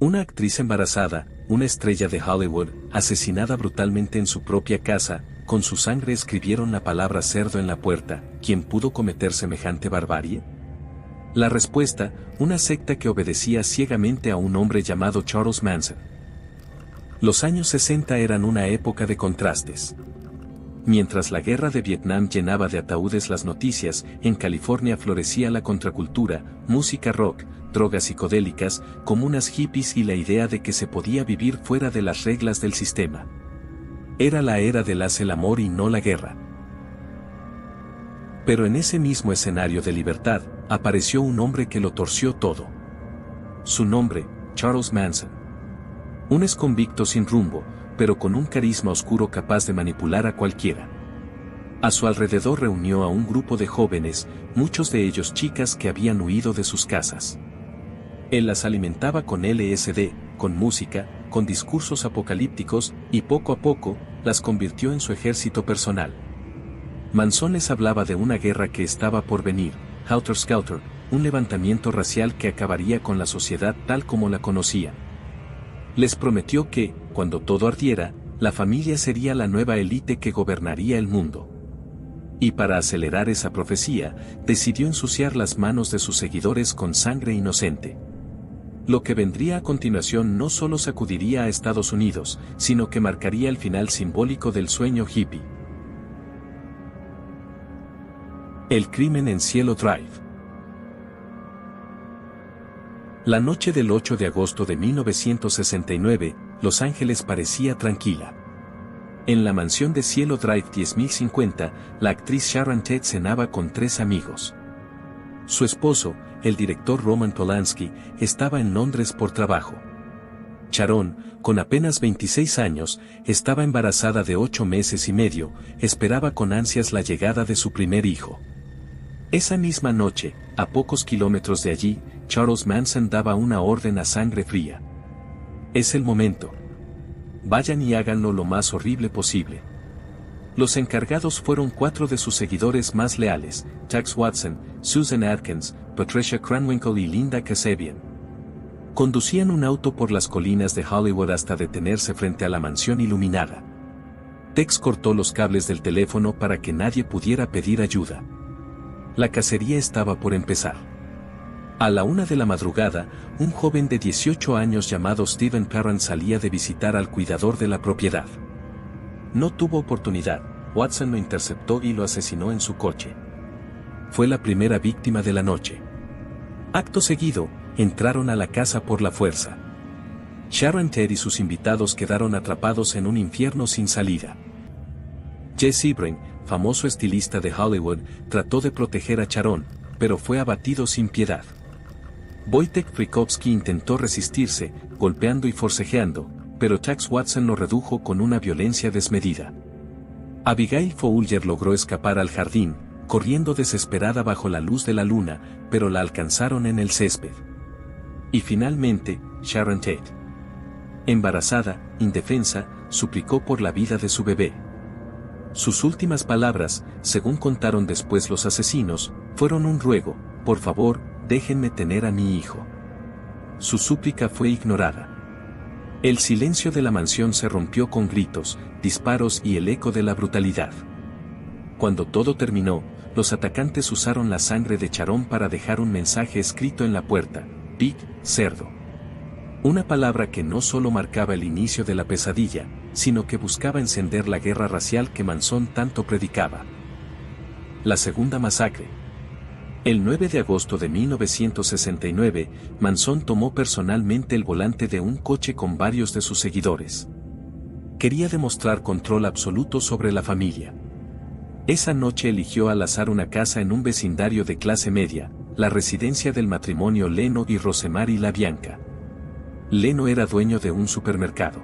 Una actriz embarazada, una estrella de Hollywood, asesinada brutalmente en su propia casa, con su sangre escribieron la palabra cerdo en la puerta. ¿Quién pudo cometer semejante barbarie? La respuesta, una secta que obedecía ciegamente a un hombre llamado Charles Manson. Los años 60 eran una época de contrastes. Mientras la guerra de Vietnam llenaba de ataúdes las noticias, en California florecía la contracultura, música rock, drogas psicodélicas, comunas hippies y la idea de que se podía vivir fuera de las reglas del sistema. Era la era del haz el amor y no la guerra. Pero en ese mismo escenario de libertad, apareció un hombre que lo torció todo. Su nombre, Charles Manson. Un exconvicto sin rumbo, pero con un carisma oscuro capaz de manipular a cualquiera. A su alrededor reunió a un grupo de jóvenes, muchos de ellos chicas que habían huido de sus casas. Él las alimentaba con LSD, con música, con discursos apocalípticos, y poco a poco, las convirtió en su ejército personal. Manson les hablaba de una guerra que estaba por venir, Helter Skelter, un levantamiento racial que acabaría con la sociedad tal como la conocían. Les prometió que, cuando todo ardiera, la familia sería la nueva élite que gobernaría el mundo. Y para acelerar esa profecía, decidió ensuciar las manos de sus seguidores con sangre inocente. Lo que vendría a continuación no solo sacudiría a Estados Unidos, sino que marcaría el final simbólico del sueño hippie. El crimen en Cielo Drive. La noche del 8 de agosto de 1969, Los Ángeles parecía tranquila. En la mansión de Cielo Drive 10050, la actriz Sharon Tate cenaba con 3 amigos. Su esposo, el director Roman Polanski, estaba en Londres por trabajo. Sharon, con apenas 26 años, estaba embarazada de 8 meses y medio, esperaba con ansias la llegada de su primer hijo. Esa misma noche, a pocos kilómetros de allí, Charles Manson daba una orden a sangre fría. Es el momento. Vayan y háganlo lo más horrible posible. Los encargados fueron 4 de sus seguidores más leales, Tex Watson, Susan Atkins, Patricia Krenwinkel y Linda Kasabian. Conducían un auto por las colinas de Hollywood hasta detenerse frente a la mansión iluminada. Tex cortó los cables del teléfono para que nadie pudiera pedir ayuda. La cacería estaba por empezar. A la 1 de la madrugada, un joven de 18 años llamado Stephen Perrin salía de visitar al cuidador de la propiedad. No tuvo oportunidad, Watson lo interceptó y lo asesinó en su coche. Fue la primera víctima de la noche. Acto seguido, entraron a la casa por la fuerza. Sharon Tate y sus invitados quedaron atrapados en un infierno sin salida. Jesse Ebring, famoso estilista de Hollywood, trató de proteger a Sharon, pero fue abatido sin piedad. Wojtek Frykowski intentó resistirse, golpeando y forcejeando, pero Tex Watson lo redujo con una violencia desmedida. Abigail Fowler logró escapar al jardín, corriendo desesperada bajo la luz de la luna, pero la alcanzaron en el césped. Y finalmente, Sharon Tate. Embarazada, indefensa, suplicó por la vida de su bebé. Sus últimas palabras, según contaron después los asesinos, fueron un ruego: por favor, déjenme tener a mi hijo. Su súplica fue ignorada. El silencio de la mansión se rompió con gritos, disparos y el eco de la brutalidad. Cuando todo terminó, los atacantes usaron la sangre de Sharon para dejar un mensaje escrito en la puerta: Pig, cerdo. Una palabra que no solo marcaba el inicio de la pesadilla, sino que buscaba encender la guerra racial que Manson tanto predicaba. La segunda masacre. El 9 de agosto de 1969, Manson tomó personalmente el volante de un coche con varios de sus seguidores. Quería demostrar control absoluto sobre la familia. Esa noche eligió al azar una casa en un vecindario de clase media, la residencia del matrimonio Leno y Rosemary LaBianca. Leno era dueño de un supermercado.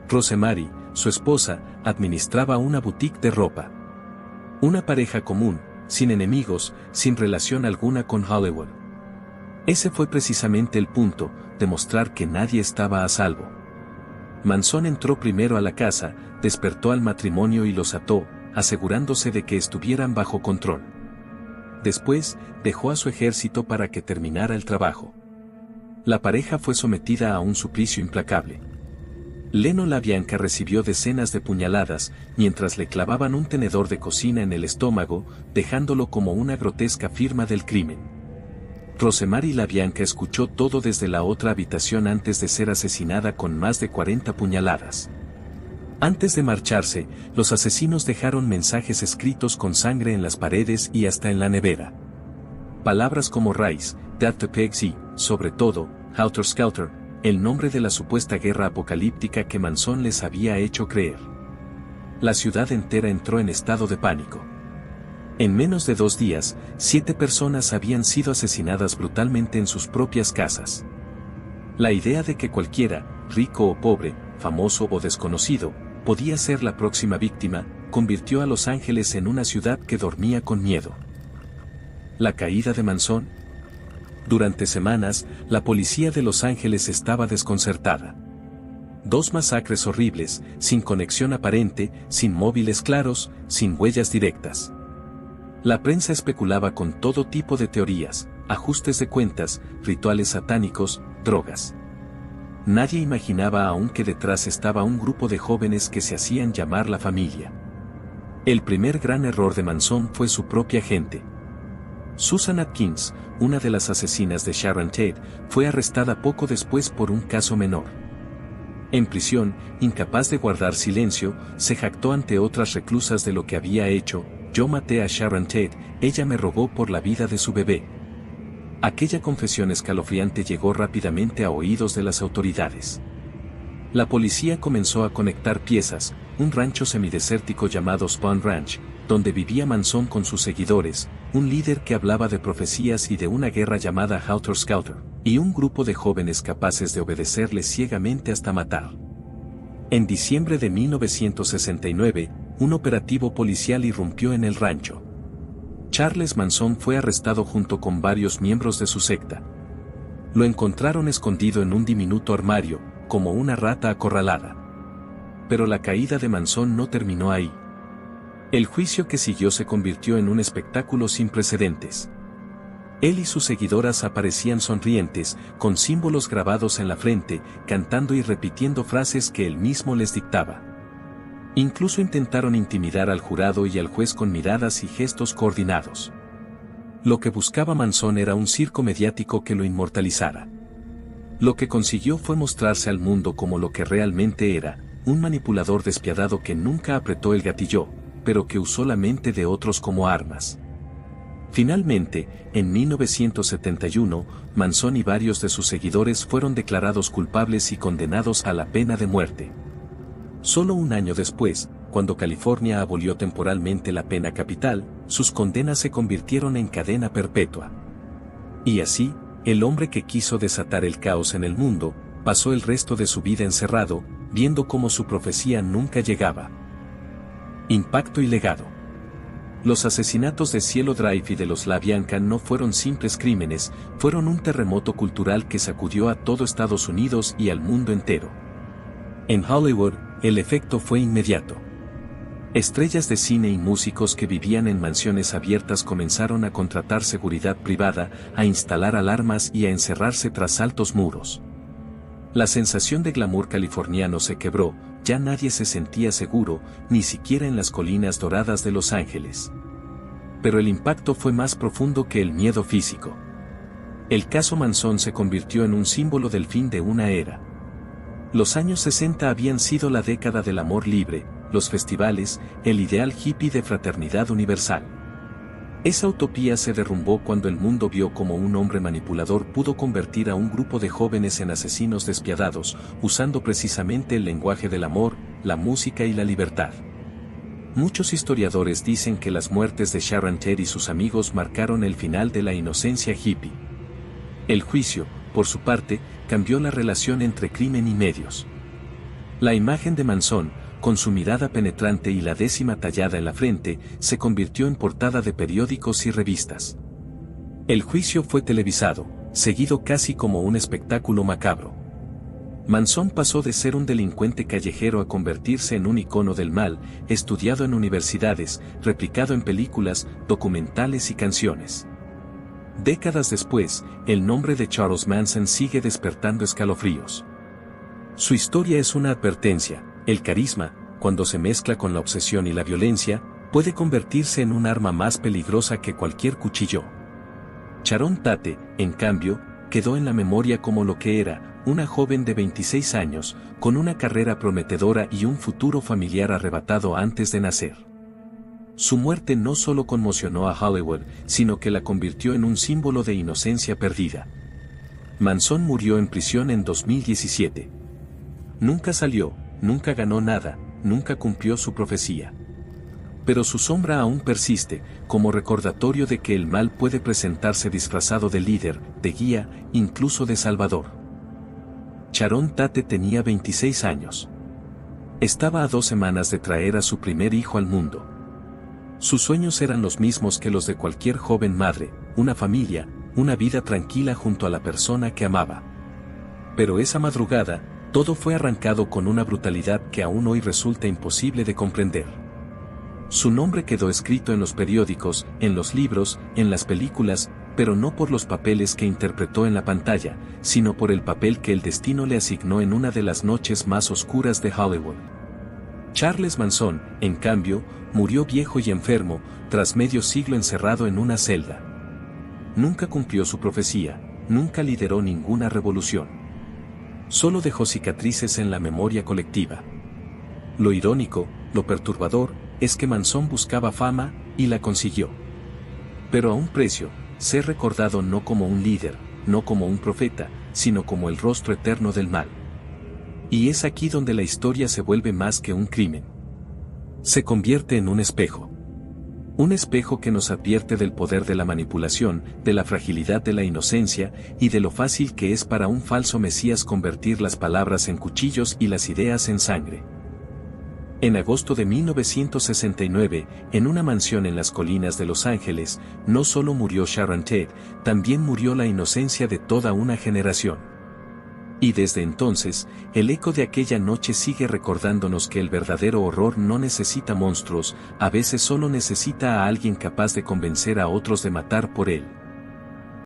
Rosemary, su esposa, administraba una boutique de ropa. Una pareja común, sin enemigos, sin relación alguna con Hollywood. Ese fue precisamente el punto, demostrar que nadie estaba a salvo. Manson entró primero a la casa, despertó al matrimonio y los ató, asegurándose de que estuvieran bajo control. Después, dejó a su ejército para que terminara el trabajo. La pareja fue sometida a un suplicio implacable. Leno LaBianca recibió decenas de puñaladas, mientras le clavaban un tenedor de cocina en el estómago, dejándolo como una grotesca firma del crimen. Rosemary LaBianca escuchó todo desde la otra habitación antes de ser asesinada con más de 40 puñaladas. Antes de marcharse, los asesinos dejaron mensajes escritos con sangre en las paredes y hasta en la nevera. Palabras como Rise, Death to Pigs y, sobre todo, Helter Skelter, el nombre de la supuesta guerra apocalíptica que Manson les había hecho creer. La ciudad entera entró en estado de pánico. En menos de 2 días, 7 personas habían sido asesinadas brutalmente en sus propias casas. La idea de que cualquiera, rico o pobre, famoso o desconocido, podía ser la próxima víctima, convirtió a Los Ángeles en una ciudad que dormía con miedo. ¿La caída de Manson? Durante semanas, la policía de Los Ángeles estaba desconcertada. 2 masacres horribles, sin conexión aparente, sin móviles claros, sin huellas directas. La prensa especulaba con todo tipo de teorías, ajustes de cuentas, rituales satánicos, drogas. Nadie imaginaba aún que detrás estaba un grupo de jóvenes que se hacían llamar la familia. El primer gran error de Manson fue su propia gente. Susan Atkins, una de las asesinas de Sharon Tate, fue arrestada poco después por un caso menor. En prisión, incapaz de guardar silencio, se jactó ante otras reclusas de lo que había hecho. Yo maté a Sharon Tate, ella me rogó por la vida de su bebé. Aquella confesión escalofriante llegó rápidamente a oídos de las autoridades. La policía comenzó a conectar piezas, un rancho semidesértico llamado Spawn Ranch, donde vivía Manson con sus seguidores, un líder que hablaba de profecías y de una guerra llamada Helter Skelter, y un grupo de jóvenes capaces de obedecerle ciegamente hasta matar. En diciembre de 1969, un operativo policial irrumpió en el rancho. Charles Manson fue arrestado junto con varios miembros de su secta. Lo encontraron escondido en un diminuto armario, como una rata acorralada. Pero la caída de Manson no terminó ahí. El juicio que siguió se convirtió en un espectáculo sin precedentes. Él y sus seguidoras aparecían sonrientes, con símbolos grabados en la frente, cantando y repitiendo frases que él mismo les dictaba. Incluso intentaron intimidar al jurado y al juez con miradas y gestos coordinados. Lo que buscaba Manson era un circo mediático que lo inmortalizara. Lo que consiguió fue mostrarse al mundo como lo que realmente era, un manipulador despiadado que nunca apretó el gatillo, pero que usó la mente de otros como armas. Finalmente, en 1971, Manson y varios de sus seguidores fueron declarados culpables y condenados a la pena de muerte. Solo un año después, cuando California abolió temporalmente la pena capital, sus condenas se convirtieron en cadena perpetua. Y así, el hombre que quiso desatar el caos en el mundo, pasó el resto de su vida encerrado, viendo cómo su profecía nunca llegaba. Impacto y legado. Los asesinatos de Cielo Drive y de los LaBianca no fueron simples crímenes, fueron un terremoto cultural que sacudió a todo Estados Unidos y al mundo entero. En Hollywood, el efecto fue inmediato. Estrellas de cine y músicos que vivían en mansiones abiertas comenzaron a contratar seguridad privada, a instalar alarmas y a encerrarse tras altos muros. La sensación de glamour californiano se quebró, ya nadie se sentía seguro, ni siquiera en las colinas doradas de Los Ángeles. Pero el impacto fue más profundo que el miedo físico. El caso Manson se convirtió en un símbolo del fin de una era. Los años 60 habían sido la década del amor libre, los festivales, el ideal hippie de fraternidad universal. Esa utopía se derrumbó cuando el mundo vio cómo un hombre manipulador pudo convertir a un grupo de jóvenes en asesinos despiadados, usando precisamente el lenguaje del amor, la música y la libertad. Muchos historiadores dicen que las muertes de Sharon Tate y sus amigos marcaron el final de la inocencia hippie. El juicio, por su parte, cambió la relación entre crimen y medios. La imagen de Manson, con su mirada penetrante y la 10ª tallada en la frente, se convirtió en portada de periódicos y revistas. El juicio fue televisado, seguido casi como un espectáculo macabro. Manson pasó de ser un delincuente callejero a convertirse en un icono del mal, estudiado en universidades, replicado en películas, documentales y canciones. Décadas después, el nombre de Charles Manson sigue despertando escalofríos. Su historia es una advertencia: el carisma, cuando se mezcla con la obsesión y la violencia, puede convertirse en un arma más peligrosa que cualquier cuchillo. Sharon Tate, en cambio, quedó en la memoria como lo que era, una joven de 26 años, con una carrera prometedora y un futuro familiar arrebatado antes de nacer. Su muerte no solo conmocionó a Hollywood, sino que la convirtió en un símbolo de inocencia perdida. Manson murió en prisión en 2017. Nunca salió, nunca ganó nada, nunca cumplió su profecía. Pero su sombra aún persiste, como recordatorio de que el mal puede presentarse disfrazado de líder, de guía, incluso de salvador. Sharon Tate tenía 26 años. Estaba a 2 semanas de traer a su primer hijo al mundo. Sus sueños eran los mismos que los de cualquier joven madre: una familia, una vida tranquila junto a la persona que amaba. Pero esa madrugada, todo fue arrancado con una brutalidad que aún hoy resulta imposible de comprender. Su nombre quedó escrito en los periódicos, en los libros, en las películas, pero no por los papeles que interpretó en la pantalla, sino por el papel que el destino le asignó en una de las noches más oscuras de Hollywood. Charles Manson, en cambio, murió viejo y enfermo, tras medio siglo encerrado en una celda. Nunca cumplió su profecía, nunca lideró ninguna revolución. Solo dejó cicatrices en la memoria colectiva. Lo irónico, lo perturbador, es que Manson buscaba fama, y la consiguió. Pero a un precio: ser recordado no como un líder, no como un profeta, sino como el rostro eterno del mal. Y es aquí donde la historia se vuelve más que un crimen. Se convierte en un espejo. Un espejo que nos advierte del poder de la manipulación, de la fragilidad de la inocencia, y de lo fácil que es para un falso mesías convertir las palabras en cuchillos y las ideas en sangre. En agosto de 1969, en una mansión en las colinas de Los Ángeles, no solo murió Sharon Tate, también murió la inocencia de toda una generación. Y desde entonces, el eco de aquella noche sigue recordándonos que el verdadero horror no necesita monstruos, a veces solo necesita a alguien capaz de convencer a otros de matar por él.